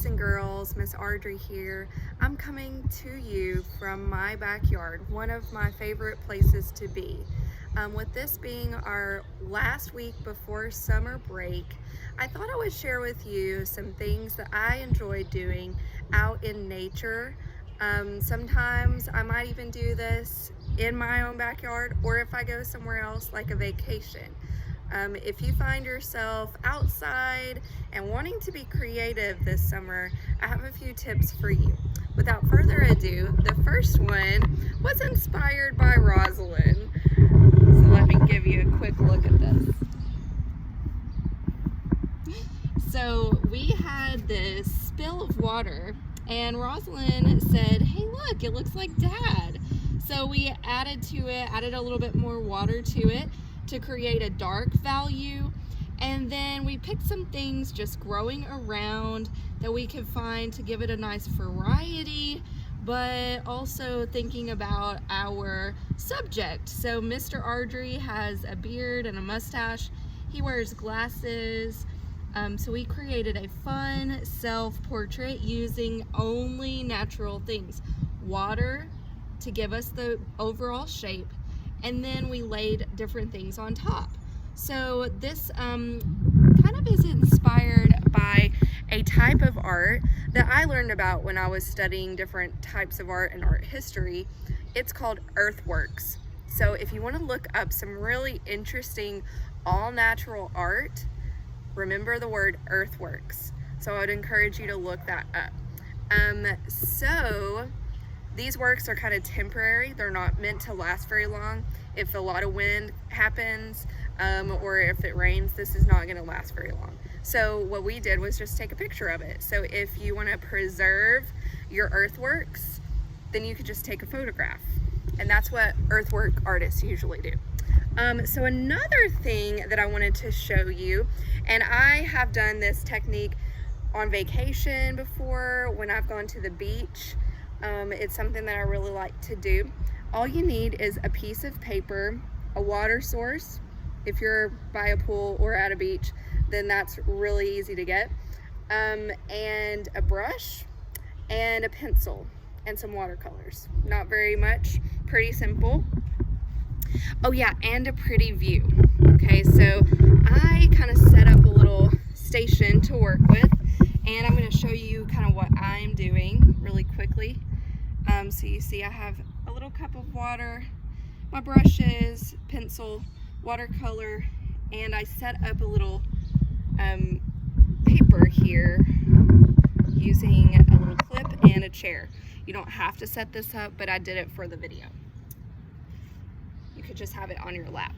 boys and girls, Miss Ardrey here. I'm coming to you from my backyard, one of my favorite places to be. With this being our last week before summer break, I thought I would share with you some things that I enjoy doing out in nature. Sometimes I might even do this in my own backyard, or if I go somewhere else like a vacation. If you find yourself outside and wanting to be creative this summer, I have a few tips for you. Without further ado, the first one was inspired by Rosalind. So let me give you a quick look at this. So we had this spill of water and Rosalind said, "Hey, look, it looks like Dad." So we added a little bit more water to it to create a dark value, and then we picked some things just growing around that we could find to give it a nice variety, but also thinking about our subject. So Mr. Ardrey has a beard and a mustache. He wears glasses. So we created a fun self-portrait using only natural things. Water to give us the overall shape, and then we laid different things on top. So this kind of is inspired by a type of art that I learned about when I was studying different types of art and art history. It's called Earthworks. So if you want to look up some really interesting all-natural art, remember the word Earthworks. So I would encourage you to look that up. So these works are kind of temporary. They're not meant to last very long. If a lot of wind happens or if it rains, this is not going to last very long. So what we did was just take a picture of it. So if you want to preserve your earthworks, then you could just take a photograph. And that's what earthwork artists usually do. So another thing that I wanted to show you, and I have done this technique on vacation before when I've gone to the beach. It's something that I really like to do. All you need is a piece of paper, a water source. If you're by a pool or at a beach, then that's really easy to get. And a brush and a pencil and some watercolors. Not very much, pretty simple. Oh yeah, and a pretty view. Okay, so I kind of set up a little station to work with, and I'm going to show you kind of what I'm doing really quickly. So you see I have a little cup of water, my brushes, pencil, watercolor, and I set up a little paper here using a little clip and a chair. You don't have to set this up, but I did it for the video. You could just have it on your lap.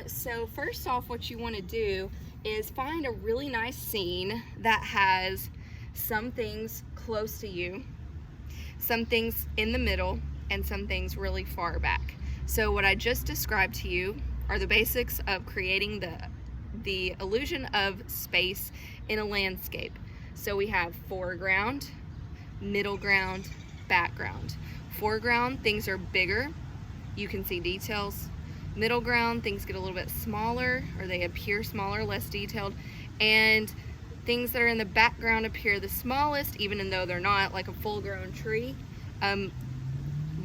So first off, what you want to do is find a really nice scene that has some things close to you, some things in the middle, and some things really far back. So what I just described to you are the basics of creating the illusion of space in a landscape. So we have foreground, middle ground, background. Foreground, things are bigger, you can see details. Middle ground, things get a little bit smaller, or they appear smaller, less detailed, and things that are in the background appear the smallest, even though they're not. Like a full-grown tree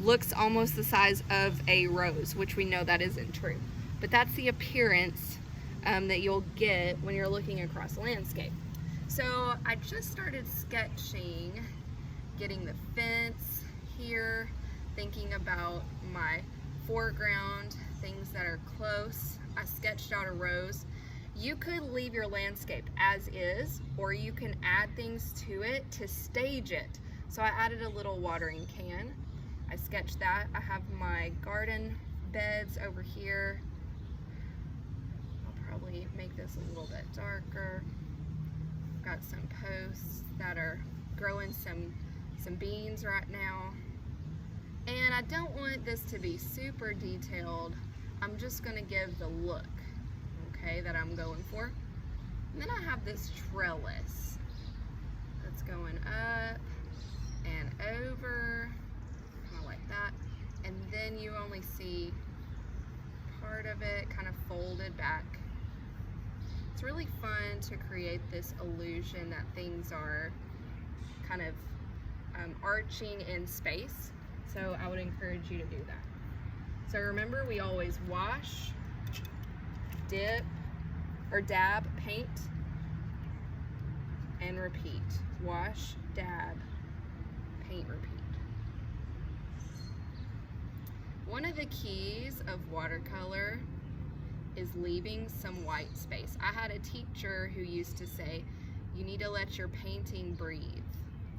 looks almost the size of a rose, which we know that isn't true. But that's the appearance that you'll get when you're looking across a landscape. So I just started sketching, getting the fence here, thinking about my foreground, things that are close. I sketched out a rose. You could leave your landscape as is, or you can add things to it to stage it. So I added a little watering can. I sketched that. I have my garden beds over here. I'll probably make this a little bit darker. Got some posts that are growing some beans right now. And I don't want this to be super detailed. I'm just gonna give the look, okay, that I'm going for. And then I have this trellis that's going up and over, kind of like that. And then you only see part of it kind of folded back. It's really fun to create this illusion that things are kind of arching in space. So I would encourage you to do that. So remember, we always wash, dip, or dab, paint, and repeat. Wash, dab, paint, repeat. One of the keys of watercolor is leaving some white space. I had a teacher who used to say, you need to let your painting breathe.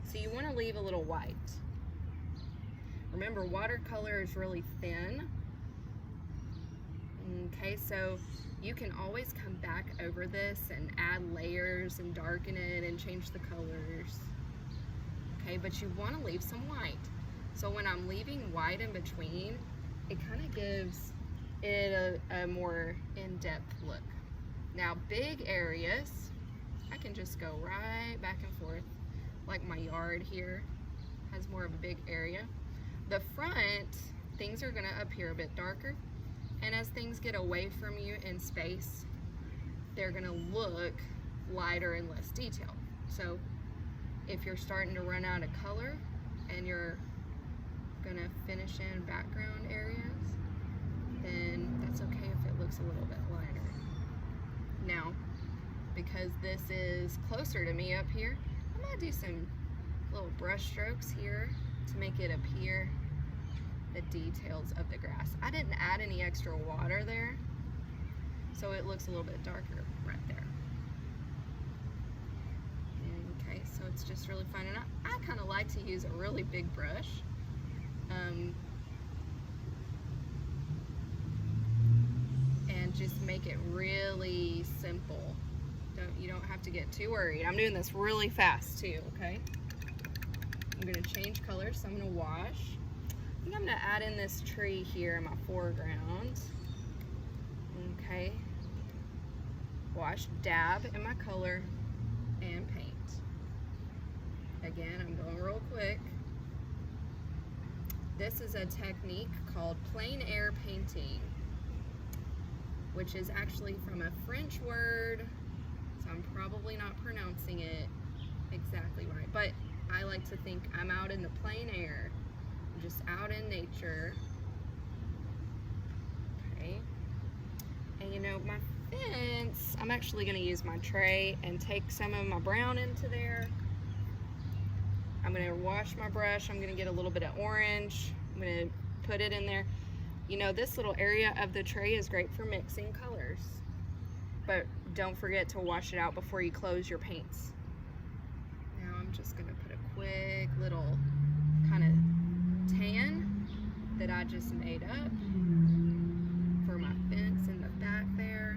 So you want to leave a little white. Remember, watercolor is really thin. Okay, so you can always come back over this and add layers and darken it and change the colors. Okay, but you want to leave some white. So when I'm leaving white in between, it kind of gives it a more in-depth look. Now, big areas, I can just go right back and forth, like my yard here has more of a big area. The front, things are gonna appear a bit darker, and as things get away from you in space, they're gonna look lighter and less detailed. So if you're starting to run out of color and you're gonna finish in background areas, then that's okay if it looks a little bit lighter. Now, because this is closer to me up here, I'm gonna do some little brush strokes here to make it appear the details of the grass. I didn't add any extra water there, so it looks a little bit darker right there. Okay, so it's just really fun, and I kind of like to use a really big brush. And just make it really simple. You don't have to get too worried. I'm doing this really fast too, okay? I'm gonna change colors, so I'm gonna wash. I think I'm gonna add in this tree here in my foreground. Okay. Wash, dab in my color, and paint. Again, I'm going real quick. This is a technique called plein air painting, which is actually from a French word, so I'm probably not pronouncing it exactly right, but I like to think I'm out in the plein air, I'm just out in nature. Okay, and you know, my fence, I'm actually gonna use my tray and take some of my brown into there. I'm gonna wash my brush, I'm gonna get a little bit of orange, I'm gonna put it in there. You know, this little area of the tray is great for mixing colors, but don't forget to wash it out before you close your paints. Now I'm just gonna put a quick little kind of tan that I just made up for my fence in the back there.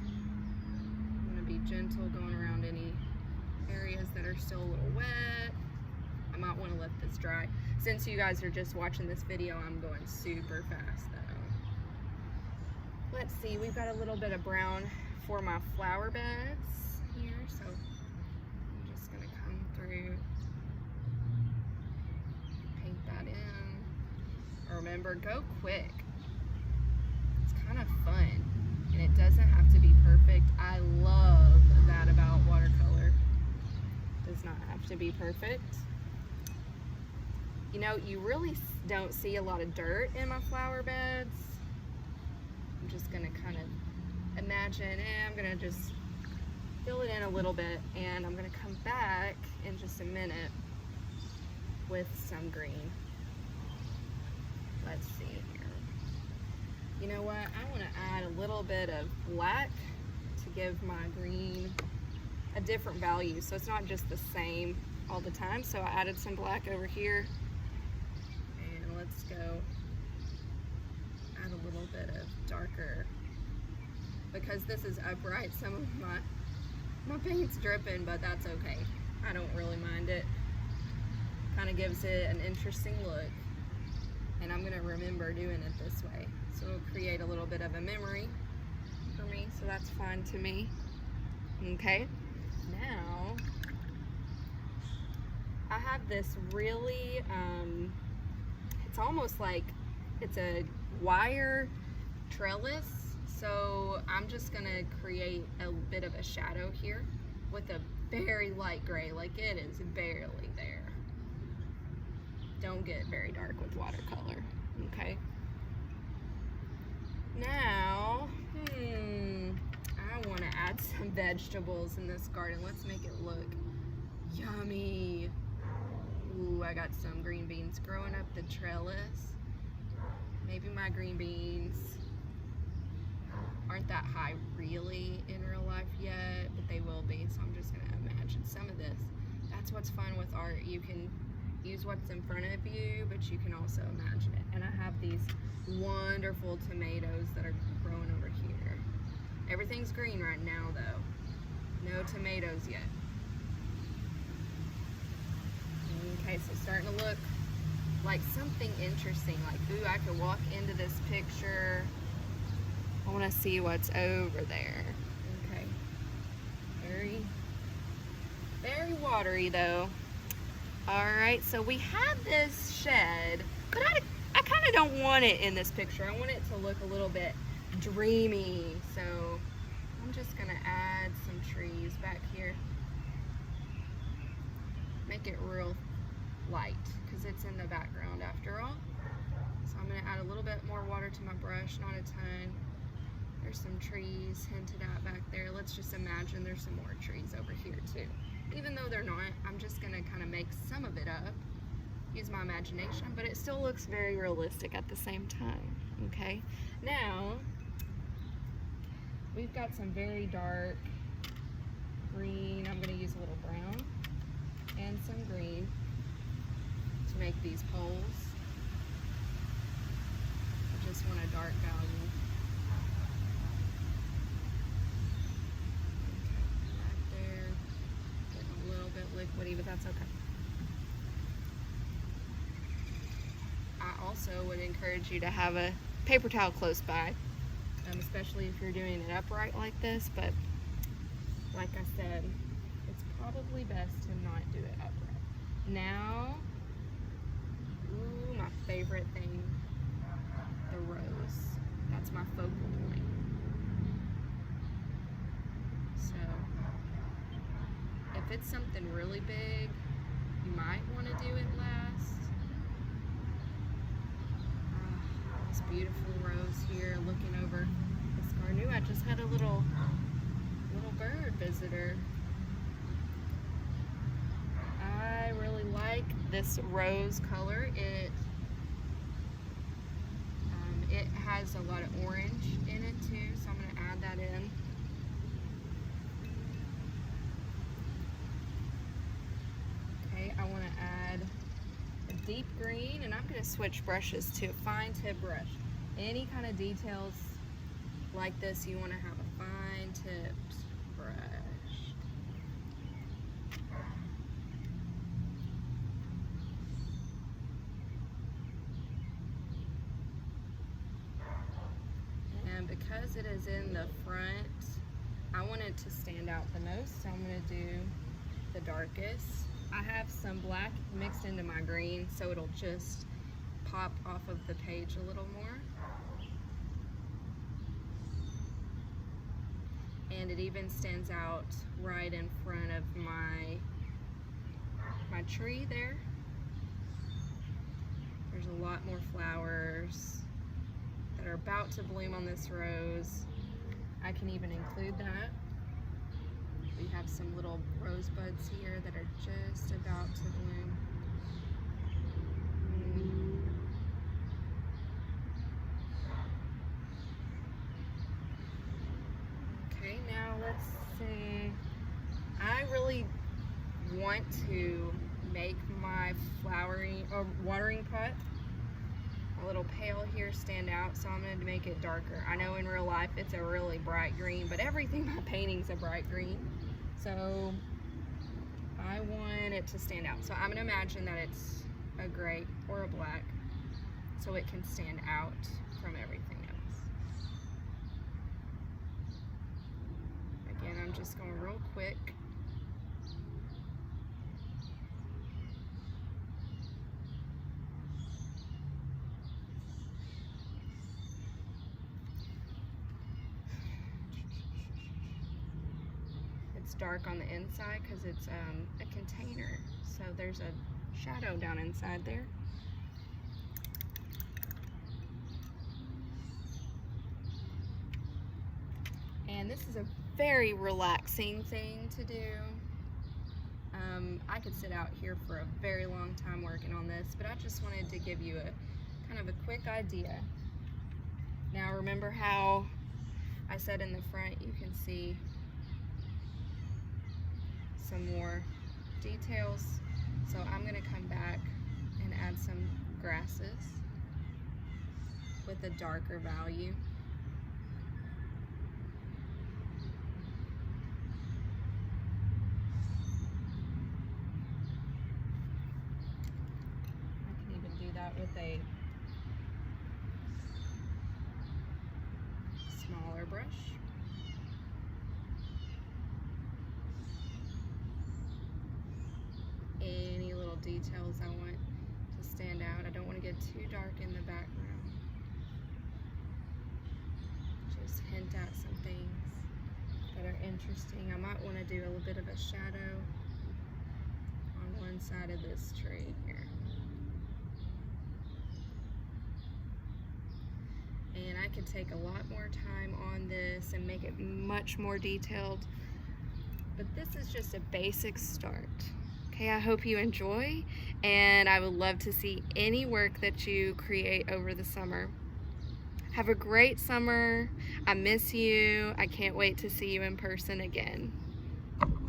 I'm gonna be gentle going around any areas that are still a little wet. I might want to let this dry. Since you guys are just watching this video, I'm going super fast though. Let's see, we've got a little bit of brown for my flower beds here, so I'm just gonna come through, paint that in. Remember, go quick. It's kind of fun, and it doesn't have to be perfect. I love that about watercolor. It does not have to be perfect. You know, you really don't see a lot of dirt in my flower beds. I'm just gonna kind of imagine, I'm gonna just fill it in a little bit, and I'm gonna come back in just a minute with some green. Let's see here. You know what, I wanna add a little bit of black to give my green a different value, so it's not just the same all the time. So I added some black over here. Let's go add a little bit of darker, because this is upright. Some of my paint's dripping, but that's okay. I don't really mind it. Kind of gives it an interesting look, and I'm gonna remember doing it this way. So it'll create a little bit of a memory for me, so that's fine to me. Okay, now I have this really, it's almost like it's a wire trellis. So So I'm just gonna create a bit of a shadow here with a very light gray, like it is barely there. Don't get very dark with watercolor, okay? Now, I wanna add some vegetables in this garden. Let's make it look yummy. Ooh, I got some green beans growing up the trellis. Maybe my green beans aren't that high really in real life yet, but they will be, so I'm just gonna imagine some of this. That's what's fun with art. You can use what's in front of you, but you can also imagine it. And I have these wonderful tomatoes that are growing over here. Everything's green right now though. No tomatoes yet. Okay, so starting to look like something interesting, like, ooh, I could walk into this picture. I want to see what's over there. Okay, very watery though. All right, so we have this shed, but I kind of don't want it in this picture. I want it to look a little bit dreamy, so I'm just gonna add some trees back here. Make it real light, because it's in the background after all. So I'm going to add a little bit more water to my brush, not a ton. There's some trees hinted at back there. Let's just imagine there's some more trees over here too. Even though they're not, I'm just going to kind of make some of it up, use my imagination, but it still looks very realistic at the same time. Okay, now we've got some very dark green. I'm going to use a little brown and some green to make these poles. I just want a dark value. Okay, right there. Getting a little bit liquidy, but that's okay. I also would encourage you to have a paper towel close by, especially if you're doing it upright like this, but like I said, it's probably best to not do it upright. Now, ooh, my favorite thing, the rose. That's my focal point. So, if it's something really big, you might want to do it last. This beautiful rose here looking over this garden. Ooh, I just had a little bird visitor. I really like this rose color. It has a lot of orange in it too, so I'm going to add that in. Okay, I want to add a deep green, and I'm going to switch brushes to a fine tip brush. Any kind of details like this, you want to have a fine tipped brush. And because it is in the front, I want it to stand out the most, so I'm going to do the darkest. I have some black mixed into my green, so it'll just pop off of the page a little more. And it even stands out right in front of my tree there. There's a lot more flowers that are about to bloom on this rose. I can even include that. We have some little rose buds here that are just about to bloom. Okay, now let's see. I really want to make my watering pot a little pale here stand out, so I'm going to make it darker. I know in real life it's a really bright green, but everything in my painting's a bright green, so I want it to stand out. So I'm going to imagine that it's a gray or a black, so it can stand out from everything else. Again, I'm just going real quick. it's dark on the inside because it's a container. So there's a shadow down inside there. And this is a very relaxing thing to do. I could sit out here for a very long time working on this, but I just wanted to give you a kind of a quick idea. Now remember how I said in the front you can see some more details. So I'm going to come back and add some grasses with a darker value. With a smaller brush. Any little details I want to stand out. I don't want to get too dark in the background. Just hint at some things that are interesting. I might want to do a little bit of a shadow on one side of this tree here. And I could take a lot more time on this and make it much more detailed, but this is just a basic start. Okay, I hope you enjoy, and I would love to see any work that you create over the summer. Have a great summer. I miss you. I can't wait to see you in person again.